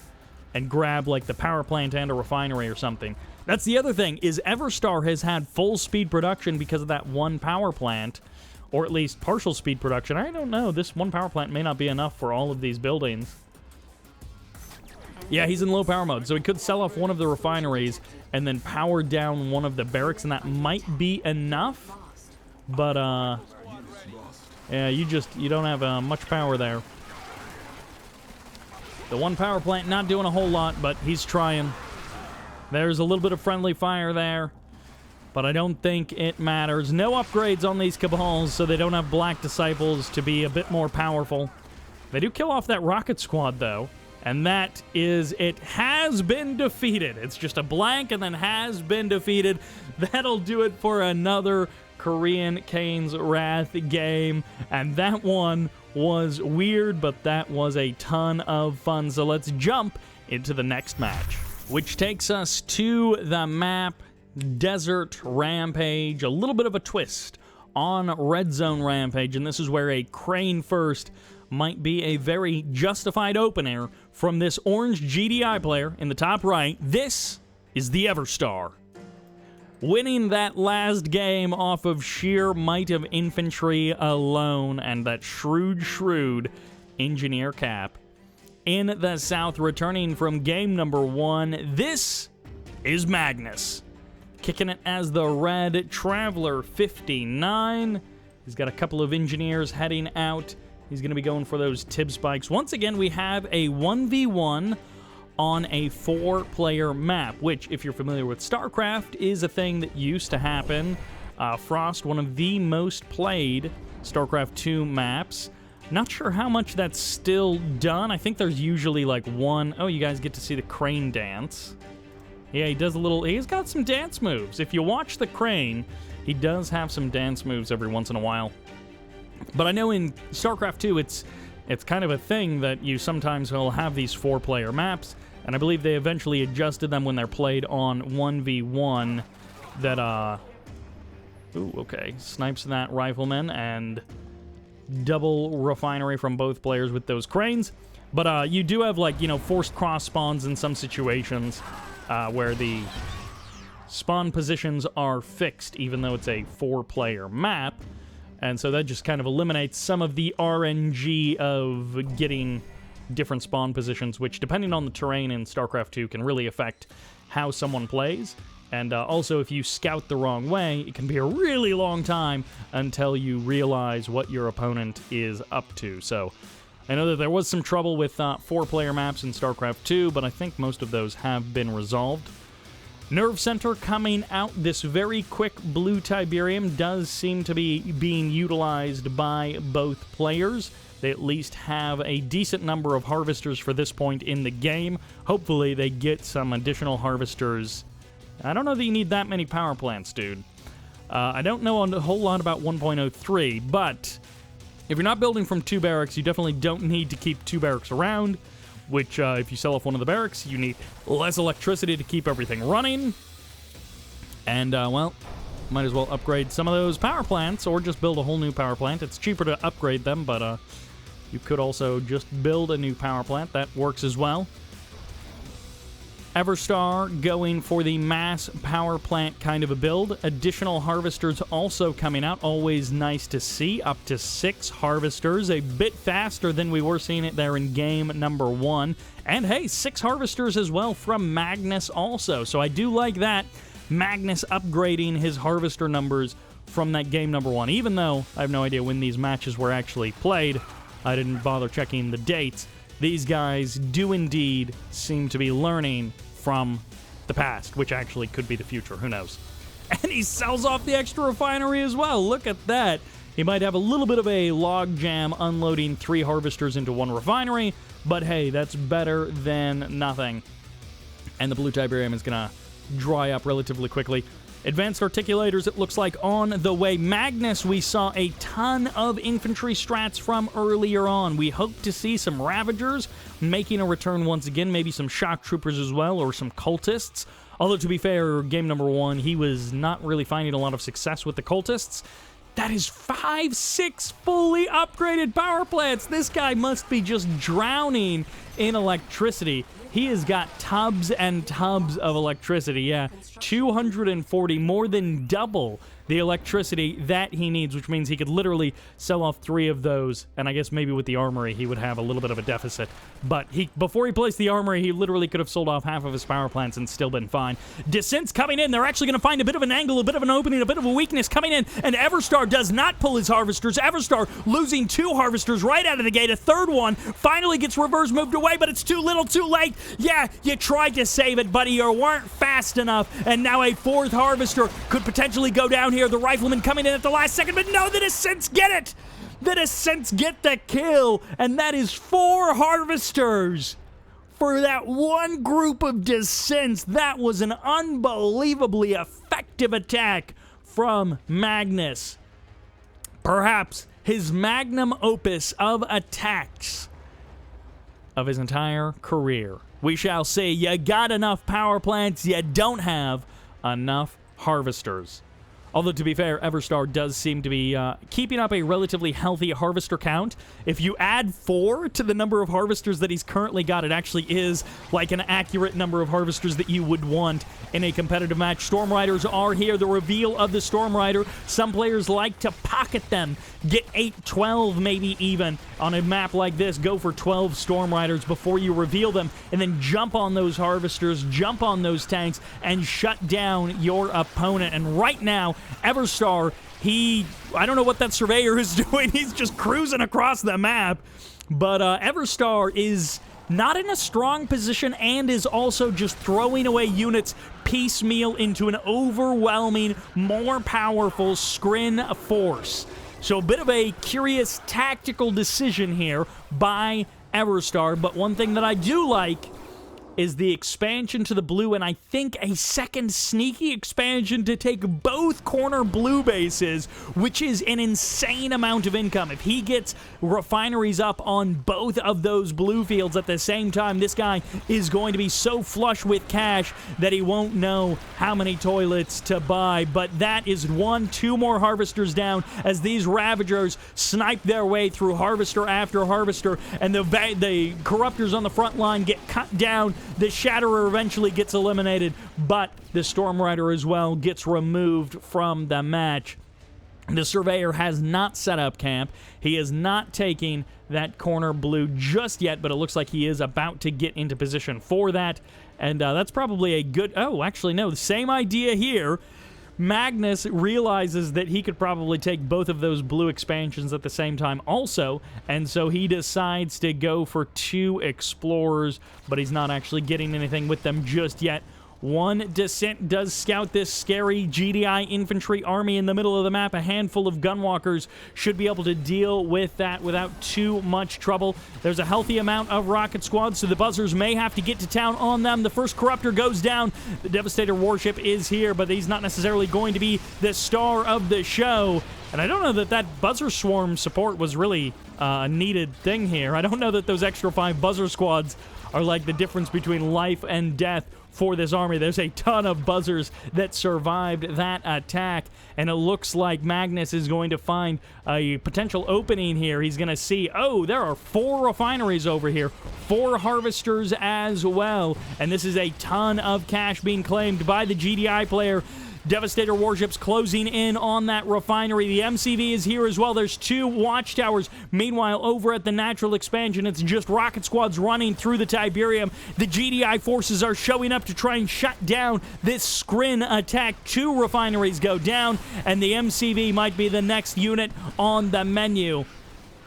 and grab, like, the power plant and a refinery or something. That's the other thing, is Everstar has had full speed production because of that one power plant, or at least partial speed production. I don't know, this one power plant may not be enough for all of these buildings. Yeah, he's in low power mode, so he could sell off one of the refineries and then power down one of the barracks, and that might be enough, but, yeah, you don't have much power there. The one power plant not doing a whole lot, but he's trying. There's a little bit of friendly fire there, but I don't think it matters. No upgrades on these Cabals, so they don't have Black Disciples to be a bit more powerful. They do kill off that rocket squad, though, and that is, it has been defeated. It's just a blank and then has been defeated. That'll do it for another Korean Kane's Wrath game, and that one was weird, but that was a ton of fun. So let's jump into the next match, which takes us to the map Desert Rampage. A little bit of a twist on Red Zone Rampage, and this is where a crane first might be a very justified opener from this orange GDI player in the top right. This is the Everstar, winning that last game off of sheer might of infantry alone and that shrewd engineer cap. In the south, returning from game number 1, this is Magnus, kicking it as the Red Traveler 59. He's got a couple of engineers heading out. He's going to be going for those Tib spikes. Once again, we have a 1v1 on a 4-player map, which, if you're familiar with StarCraft, is a thing that used to happen. Frost, one of the most played StarCraft 2 maps. Not sure how much that's still done. I think there's usually like one. Oh, you guys get to see the crane dance. Yeah, he does a little. He's got some dance moves. If you watch the crane, he does have some dance moves every once in a while. But I know in StarCraft 2, it's kind of a thing that you sometimes will have these 4-player maps, and I believe they eventually adjusted them when they're played on 1v1 that, ooh, okay, snipes that rifleman, and double refinery from both players with those cranes. But you do have, like, you know, forced cross spawns in some situations where the spawn positions are fixed, even though it's a 4-player map. And so that just kind of eliminates some of the RNG of getting different spawn positions, which, depending on the terrain in StarCraft 2, can really affect how someone plays. And also, if you scout the wrong way, it can be a really long time until you realize what your opponent is up to. So I know that there was some trouble with 4-player maps in StarCraft 2, but I think most of those have been resolved. Nerve Center coming out. This very quick blue Tiberium does seem to be being utilized by both players. They at least have a decent number of harvesters for this point in the game. Hopefully they get some additional harvesters. I don't know that you need that many power plants, dude. I don't know a whole lot about 1.03, but if you're not building from 2 barracks, you definitely don't need to keep 2 barracks around. Which, if you sell off one of the barracks, you need less electricity to keep everything running. And, well, might as well upgrade some of those power plants or just build a whole new power plant. It's cheaper to upgrade them, but you could also just build a new power plant. That works as well. Everstar going for the mass power plant kind of a build. Additional harvesters also coming out. Always nice to see. Up to 6 harvesters. A bit faster than we were seeing it there in game number 1. And hey, 6 harvesters as well from Magnus also. So I do like that. Magnus upgrading his harvester numbers from that game number 1. Even though I have no idea when these matches were actually played. I didn't bother checking the dates. These guys do indeed seem to be learning from the past, which actually could be the future. Who knows? And he sells off the extra refinery as well. Look at that. He might have a little bit of a log jam unloading 3 harvesters into 1 refinery, but hey, that's better than nothing. And the blue Tiberium is going to dry up relatively quickly. Advanced articulators, it looks like, on the way. Magnus, we saw a ton of infantry strats from earlier on. We hope to see some Ravagers making a return once again, maybe some shock troopers as well, or some cultists. Although, to be fair, game number 1, he was not really finding a lot of success with the cultists. That is 5-6 fully upgraded power plants. This guy must be just drowning in electricity. He has got tubs and tubs of electricity, yeah. 240, more than double the electricity that he needs, which means he could literally sell off 3 of those, and I guess maybe with the armory he would have a little bit of a deficit. But before he placed the armory, he literally could have sold off half of his power plants and still been fine. Descents coming in. They're actually going to find a bit of an angle, a bit of an opening, a bit of a weakness coming in, and Everstar does not pull his harvesters. Everstar losing 2 harvesters right out of the gate. A third one finally gets reverse moved away, but it's too little, too late. Yeah, you tried to save it, buddy. You weren't fast enough, and now a 4th harvester could potentially go down here. The rifleman coming in at the last second, but no, the Descents get it! The Descents get the kill, and that is 4 harvesters for that one group of Descents. That was an unbelievably effective attack from Magnus. Perhaps his magnum opus of attacks of his entire career. We shall see. You got enough power plants, you don't have enough harvesters. Although, to be fair, Everstar does seem to be keeping up a relatively healthy harvester count. If you add 4 to the number of harvesters that he's currently got, it actually is like an accurate number of harvesters that you would want in a competitive match. Storm Riders are here. The reveal of the Storm Rider. Some players like to pocket them. Get 8, 12 maybe even on a map like this. Go for 12 Storm Riders before you reveal them, and then jump on those harvesters, jump on those tanks, and shut down your opponent. And right now, Everstar, I don't know what that surveyor is doing. He's just cruising across the map. But Everstar is not in a strong position and is also just throwing away units piecemeal into an overwhelming, more powerful Skrin force. So a bit of a curious tactical decision here by Everstar. But one thing that I do like is the expansion to the blue, and I think a second sneaky expansion to take both corner blue bases, which is an insane amount of income. If he gets refineries up on both of those blue fields at the same time, this guy is going to be so flush with cash that he won't know how many toilets to buy. But that is 2 more harvesters down as these Ravagers snipe their way through harvester after harvester, and the Corruptors on the front line get cut down. The Shatterer eventually gets eliminated, but the Storm Rider as well gets removed from the match. The Surveyor has not set up camp. He is not taking that corner blue just yet, but it looks like he is about to get into position for that. And that's probably a good... Oh, actually, no. The same idea here. Magnus realizes that he could probably take both of those blue expansions at the same time also, and so he decides to go for 2 Explorers, but he's not actually getting anything with them just yet. 1 Descent does scout this scary GDI infantry army in the middle of the map. A handful of Gunwalkers should be able to deal with that without too much trouble. There's a healthy amount of rocket squads, so the Buzzers may have to get to town on them. The first Corruptor goes down. The Devastator warship is here, but he's not necessarily going to be the star of the show. And I don't know that Buzzer Swarm support was really a needed thing here. I don't know that those extra 5 Buzzer squads are like the difference between life and death for this army. There's a ton of buzzers that survived that attack, and it looks like Magnus is going to find a potential opening here. He's going to see, oh, there are 4 refineries over here, 4 harvesters as well, and this is a ton of cash being claimed by the GDI player. Devastator warships closing in on that refinery. The MCV is here as well. There's 2 watchtowers. Meanwhile, over at the natural expansion, it's just rocket squads running through the Tiberium. The GDI forces are showing up to try and shut down this Scrin attack. 2 refineries go down, and the MCV might be the next unit on the menu.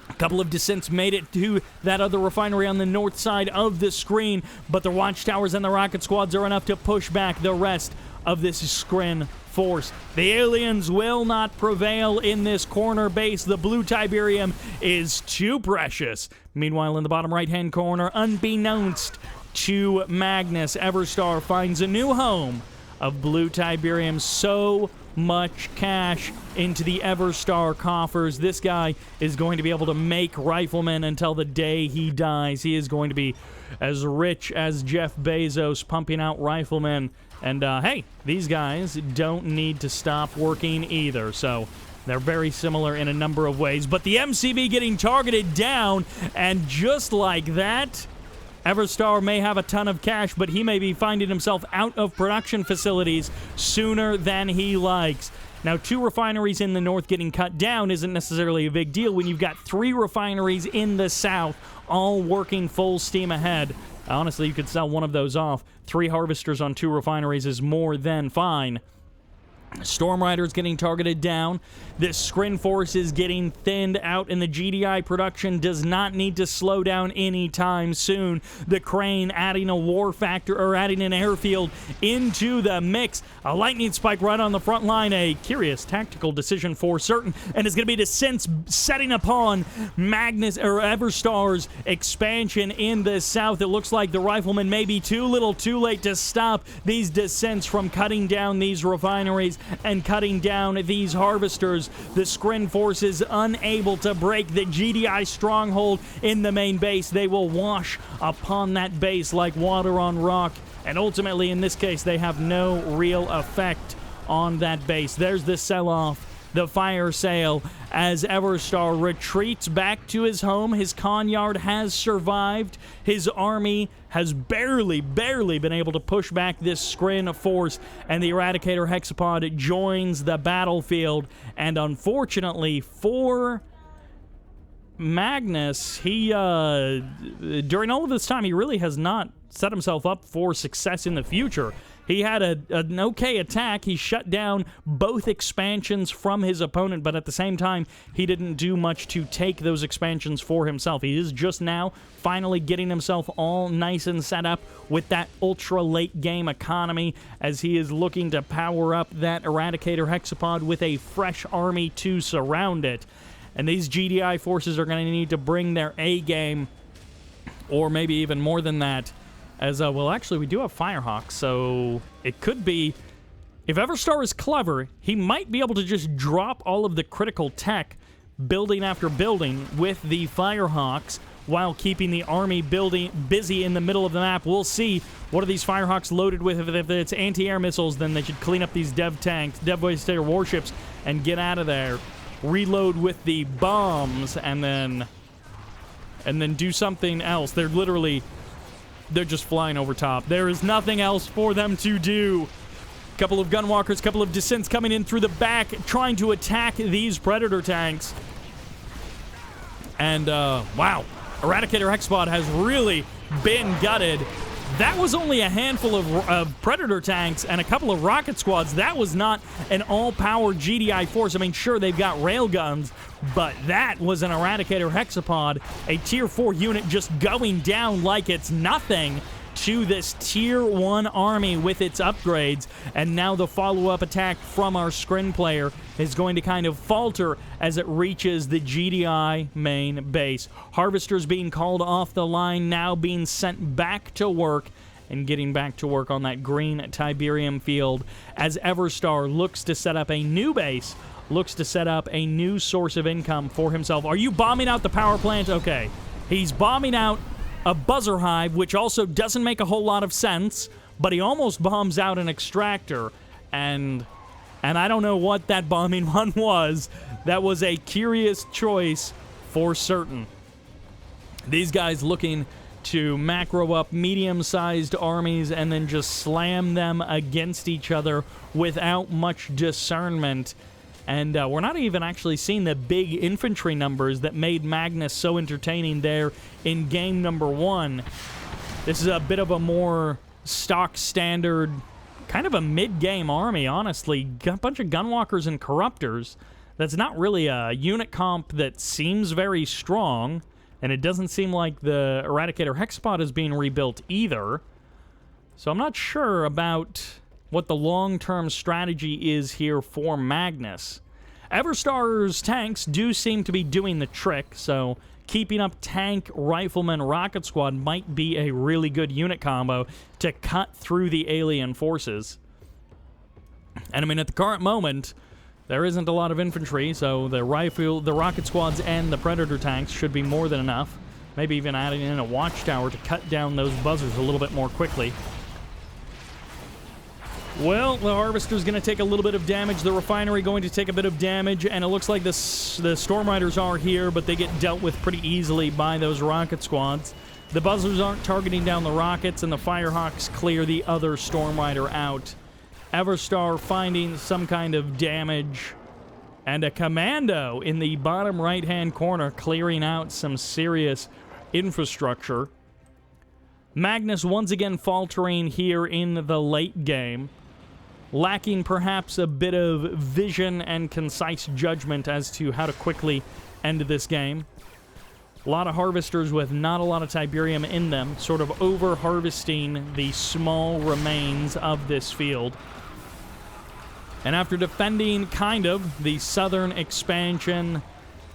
A couple of descents made it to that other refinery on the north side of the screen, but the watchtowers and the rocket squads are enough to push back the rest of this Scrin force. The aliens will not prevail in this corner base. The blue Tiberium is too precious. Meanwhile, in the bottom right-hand corner, unbeknownst to Magnus, Everstar finds a new home of blue Tiberium. So much cash into the Everstar coffers. This guy is going to be able to make riflemen until the day he dies. He is going to be as rich as Jeff Bezos, pumping out riflemen. And hey, these guys don't need to stop working either, so they're very similar in a number of ways. But the MCV getting targeted down, and just like that, Everstar may have a ton of cash, but he may be finding himself out of production facilities sooner than he likes. Now, 2 refineries in the north getting cut down isn't necessarily a big deal when you've got 3 refineries in the south all working full steam ahead. Honestly, you could sell one of those off. 3 harvesters on 2 refineries is more than fine. Storm Rider's getting targeted down. This Scrin force is getting thinned out, and the GDI production does not need to slow down anytime soon. The Crane adding a war factor, or adding an airfield into the mix. A lightning spike right on the front line. A curious tactical decision for certain, and it's going to be descents setting upon Magnus or Everstar's expansion in the south. It looks like the riflemen may be too little too late to stop these descents from cutting down these refineries and cutting down these harvesters. The Scrin force is unable to break the GDI stronghold in the main base. They will wash upon that base like water on rock, and ultimately in this case they have no real effect on that base. There's the sell-off, the fire sale, as Everstar retreats back to his home. His Conyard has survived. His army has barely been able to push back this Scrin force, and the Eradicator Hexapod joins the battlefield. And unfortunately for Magnus, he, during all of this time, he really has not set himself up for success in the future. He had an okay attack. He shut down both expansions from his opponent, but at the same time, he didn't do much to take those expansions for himself. He is just now finally getting himself all nice and set up with that ultra late game economy, as he is looking to power up that Eradicator Hexapod with a fresh army to surround it. And these GDI forces are going to need to bring their A game, or maybe even more than that. As, well, actually, we do have Firehawks, so it could be, if Everstar is clever, he might be able to just drop all of the critical tech building after building with the Firehawks while keeping the army busy in the middle of the map. We'll see. What are these Firehawks loaded with? If it's anti-air missiles, then they should clean up these Devastator warships and get out of there. Reload with the bombs, and then do something else. They're just flying over top. There is nothing else for them to do. Couple of gunwalkers, couple of descents coming in through the back, trying to attack these Predator tanks. And, wow. Eradicator Hexapod has really been gutted. That was only a handful of Predator tanks and a couple of rocket squads. That was not an all-power GDI force. I mean, sure, they've got railguns, but that was an Eradicator Hexapod, a Tier 4 unit just going down like it's nothing to this Tier 1 army with its upgrades. And now the follow-up attack from our Scrin player is going to kind of falter as it reaches the GDI main base. Harvesters being called off the line, now being sent back to work, and getting back to work on that green Tiberium field as Everstar looks to set up a new base, looks to set up a new source of income for himself. Are you bombing out the power plant? Okay. He's bombing out a buzzer hive, which also doesn't make a whole lot of sense, but he almost bombs out an extractor, and I don't know what that bombing one was. That was a curious choice for certain. These guys looking to macro up medium-sized armies and then just slam them against each other without much discernment. And we're not even actually seeing the big infantry numbers that made Magnus so entertaining there in game number 1. This is a bit of a more stock standard, kind of a mid-game army, honestly. A bunch of gunwalkers and corruptors. That's not really a unit comp that seems very strong, and it doesn't seem like the Eradicator Hexpod is being rebuilt either. So I'm not sure about what the long-term strategy is here for Magnus. Everstar's tanks do seem to be doing the trick, so keeping up tank, rifleman, rocket squad might be a really good unit combo to cut through the alien forces. And I mean, at the current moment, there isn't a lot of infantry, so the rocket squads and the Predator tanks should be more than enough. Maybe even adding in a watchtower to cut down those buzzers a little bit more quickly. Well, the Harvester's going to take a little bit of damage. The Refinery going to take a bit of damage, and it looks like the Storm Riders are here, but they get dealt with pretty easily by those rocket squads. The Buzzers aren't targeting down the rockets, and the Firehawks clear the other Storm Rider out. Everstar finding some kind of damage, and a Commando in the bottom right-hand corner clearing out some serious infrastructure. Magnus once again faltering here in the late game, lacking perhaps a bit of vision and concise judgment as to how to quickly end this game. A lot of Harvesters with not a lot of Tiberium in them, sort of over-harvesting the small remains of this field. And after defending, kind of, the southern expansion,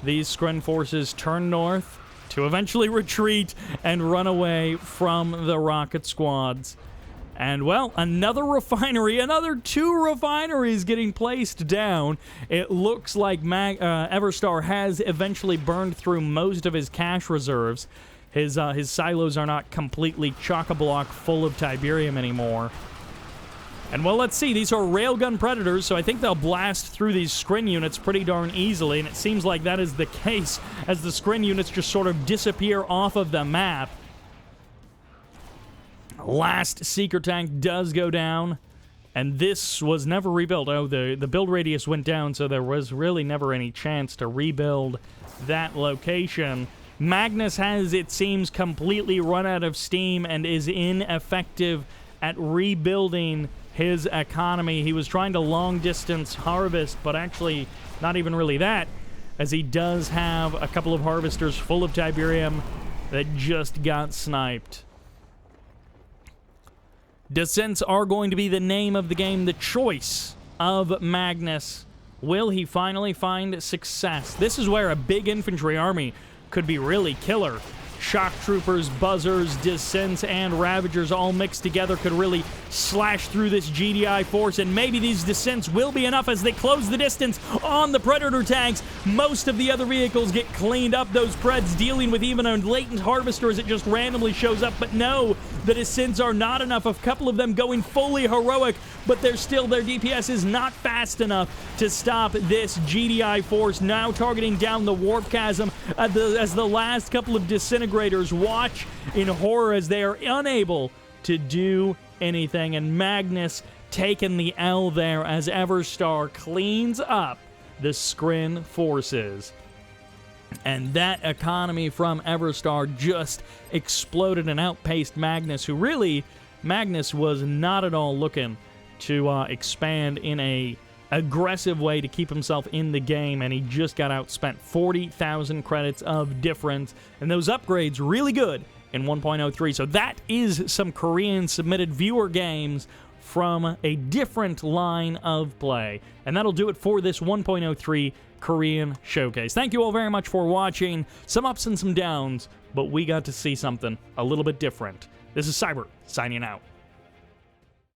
these Skren forces turn north to eventually retreat and run away from the rocket squads. And, well, another refinery, another 2 refineries getting placed down. It looks like Everstar has eventually burned through most of his cash reserves. His silos are not completely chock-a-block full of Tiberium anymore. And, well, let's see. These are Railgun Predators, so I think they'll blast through these Skren units pretty darn easily, and it seems like that is the case as the Skren units just sort of disappear off of the map. Last Seeker tank does go down, and this was never rebuilt. Oh, the build radius went down, so there was really never any chance to rebuild that location. Magnus has, it seems, completely run out of steam and is ineffective at rebuilding his economy. He was trying to long-distance harvest, but actually not even really that, as he does have a couple of harvesters full of Tiberium that just got sniped. Descents are going to be the name of the game, the choice of Magnus. Will he finally find success? This is where a big infantry army could be really killer. Shock troopers, buzzers, descents, and ravagers all mixed together could really slash through this GDI force, and maybe these descents will be enough as they close the distance on the Predator tanks. Most of the other vehicles get cleaned up, those Preds dealing with even a latent harvester as it just randomly shows up, but no, the descents are not enough. A couple of them going fully heroic, but their DPS is not fast enough to stop this GDI force, now targeting down the Warp Chasm as the last couple of disintegrators watch in horror as they are unable to do anything. And Magnus taking the L there as Everstar cleans up the Skren forces. And that economy from Everstar just exploded and outpaced Magnus, who really, Magnus was not at all looking to expand in a aggressive way to keep himself in the game, and he just got outspent. 40,000 credits of difference, and those upgrades really good in 1.03. So that is some Korean submitted viewer games from a different line of play. And that'll do it for this 1.03 Korean showcase. Thank you all very much for watching. Some ups and some downs, but we got to see something a little bit different. This is Sybert, signing out.